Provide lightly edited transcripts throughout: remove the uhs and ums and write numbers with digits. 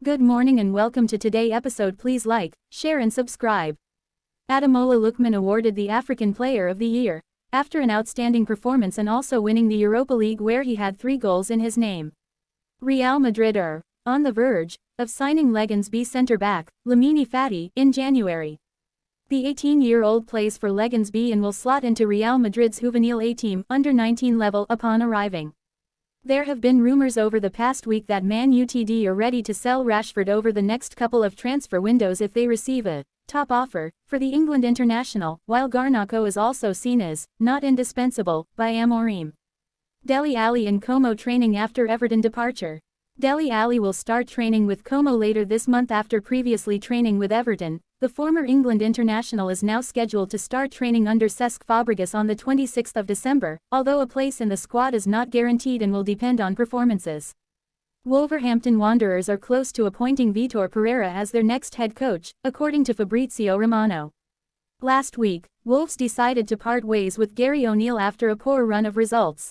Good morning and welcome to today's episode. Please like, share and subscribe. Ademola Lookman awarded the African Player of the Year, after an outstanding performance and also winning the Europa League where he had 3 goals in his name. Real Madrid are on the verge of signing Legends B centre-back, Lamine Fati, in January. The 18-year-old plays for Legends B and will slot into Real Madrid's Juvenil A team, under 19 level, upon arriving. There have been rumors over the past week that Man Utd are ready to sell Rashford over the next couple of transfer windows if they receive a top offer for the England international, while Garnacho is also seen as not indispensable by Amorim. Dele Alli and Como training after Everton departure. Dele Alli will start training with Como later this month after previously training with Everton. The former England international is now scheduled to start training under Cesc Fabregas on the 26th of December, although a place in the squad is not guaranteed and will depend on performances. Wolverhampton Wanderers are close to appointing Vitor Pereira as their next head coach, according to Fabrizio Romano. Last week, Wolves decided to part ways with Gary O'Neill after a poor run of results.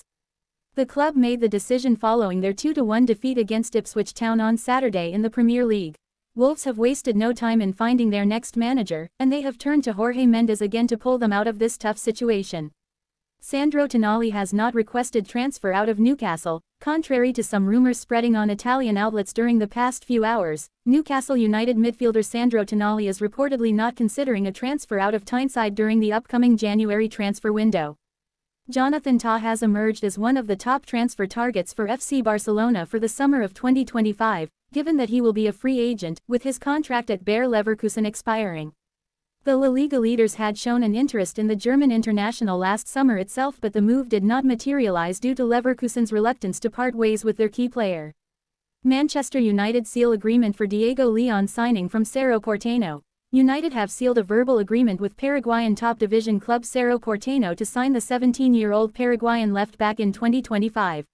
The club made the decision following their 2-1 defeat against Ipswich Town on Saturday in the Premier League. Wolves have wasted no time in finding their next manager, and they have turned to Jorge Mendes again to pull them out of this tough situation. Sandro Tonali has not requested transfer out of Newcastle, contrary to some rumors spreading on Italian outlets during the past few hours. Newcastle United midfielder Sandro Tonali is reportedly not considering a transfer out of Tyneside during the upcoming January transfer window. Jonathan Tah has emerged as one of the top transfer targets for FC Barcelona for the summer of 2025, given that he will be a free agent, with his contract at Bayer Leverkusen expiring. The La Liga leaders had shown an interest in the German international last summer itself, but the move did not materialize due to Leverkusen's reluctance to part ways with their key player. Manchester United seal agreement for Diego Leon signing from Cerro Porteño. United have sealed a verbal agreement with Paraguayan top division club Cerro Porteño to sign the 17-year-old Paraguayan left-back in 2025.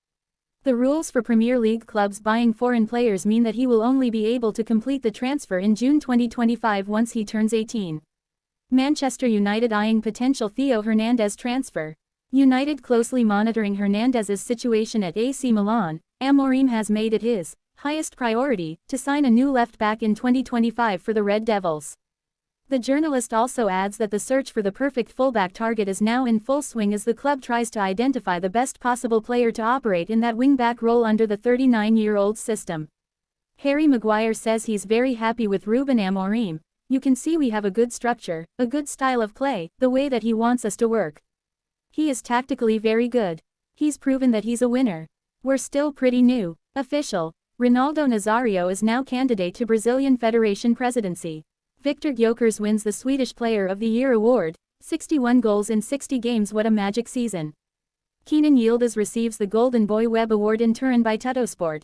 The rules for Premier League clubs buying foreign players mean that he will only be able to complete the transfer in June 2025 once he turns 18. Manchester United eyeing potential Theo Hernandez transfer. United closely monitoring Hernandez's situation at AC Milan. Amorim has made it his highest priority to sign a new left-back in 2025 for the Red Devils. The journalist also adds that the search for the perfect fullback target is now in full swing as the club tries to identify the best possible player to operate in that wing-back role under the 39-year-old's system. Harry Maguire says he's very happy with Ruben Amorim. You can see we have a good structure, a good style of play, the way that he wants us to work. He is tactically very good. He's proven that he's a winner. We're still pretty new. Official. Ronaldo Nazario is now candidate to Brazilian Federation presidency. Victor Gyökeres wins the Swedish Player of the Year award, 61 goals in 60 games. What a magic season. Kenan Yildiz receives the Golden Boy Web Award in Turin by Tuttosport.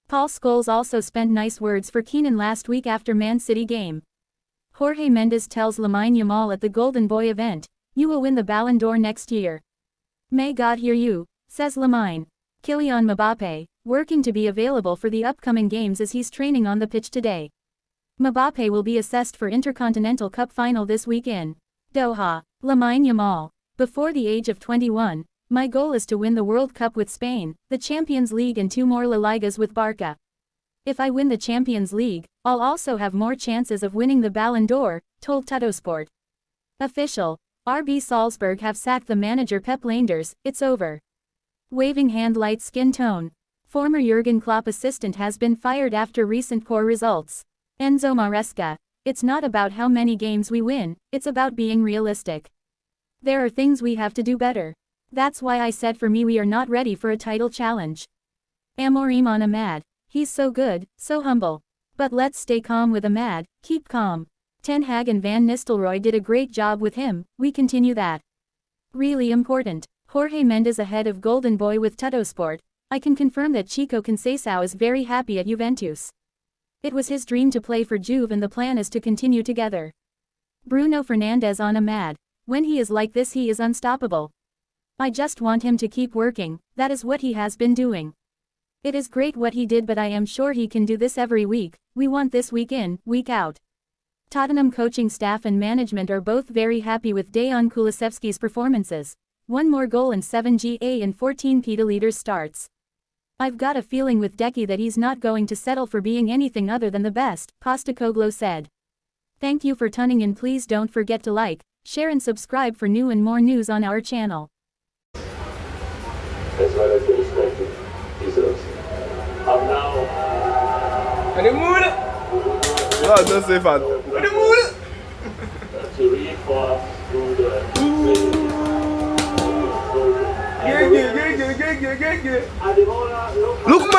Paul Scholes also spent nice words for Kenan last week after Man City game. Jorge Mendes tells Lamine Yamal at the Golden Boy event, "You will win the Ballon d'Or next year." "May God hear you," says Lamine. Kylian Mbappé, working to be available for the upcoming games as he's training on the pitch today. Mbappé will be assessed for Intercontinental Cup final this week in Doha. Lamine Yamal. Before the age of 21, my goal is to win the World Cup with Spain, the Champions League and 2 more La Ligas with Barca. If I win the Champions League, I'll also have more chances of winning the Ballon d'Or, told Tuttosport. Official. RB Salzburg have sacked the manager Pep Lijnders. It's over. Waving hand light skin tone. Former Jurgen Klopp assistant has been fired after recent poor results. Enzo Maresca. It's not about how many games we win, it's about being realistic. There are things we have to do better. That's why I said for me we are not ready for a title challenge. Amorim on Ahmad. He's so good, so humble. But let's stay calm with Ahmad, keep calm. Ten Hag and Van Nistelrooy did a great job with him, we continue that. Really important. Jorge Mendes ahead of Golden Boy with Tuttosport. I can confirm that Chico Conceição is very happy at Juventus. It was his dream to play for Juve and the plan is to continue together. Bruno Fernandes on Ahmad. When he is like this he is unstoppable. I just want him to keep working, that is what he has been doing. It is great what he did, but I am sure he can do this every week. We want this week in, week out. Tottenham coaching staff and management are both very happy with Dejan Kulusevski's performances. 1 more goal and 7 GA in 14 Peta leaders starts. I've got a feeling with Deki that he's not going to settle for being anything other than the best, Postecoglou said. Thank you for tuning in. Please don't forget to like, share and subscribe for new and more news on our channel. As well as the respective deserves. Now, Ademola! No, don't say fat. Ademola! to reinforce through the Ademola, Lookman!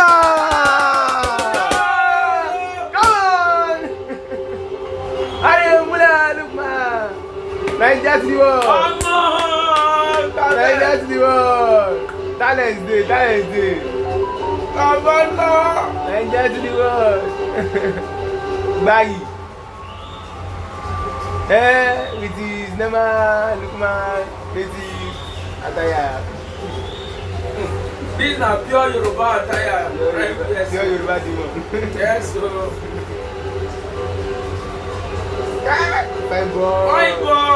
Come on! Ademola, Lookman! Nigeria to the world! Nigeria to the world! Talent day, talent day! Come on, Nigeria to the world! Baggy! With his Nema, Lookman, with his attire. This is a pure Yoruba attire. Pure Yoruba demon. Yes, so. Fine boy. Fine boy.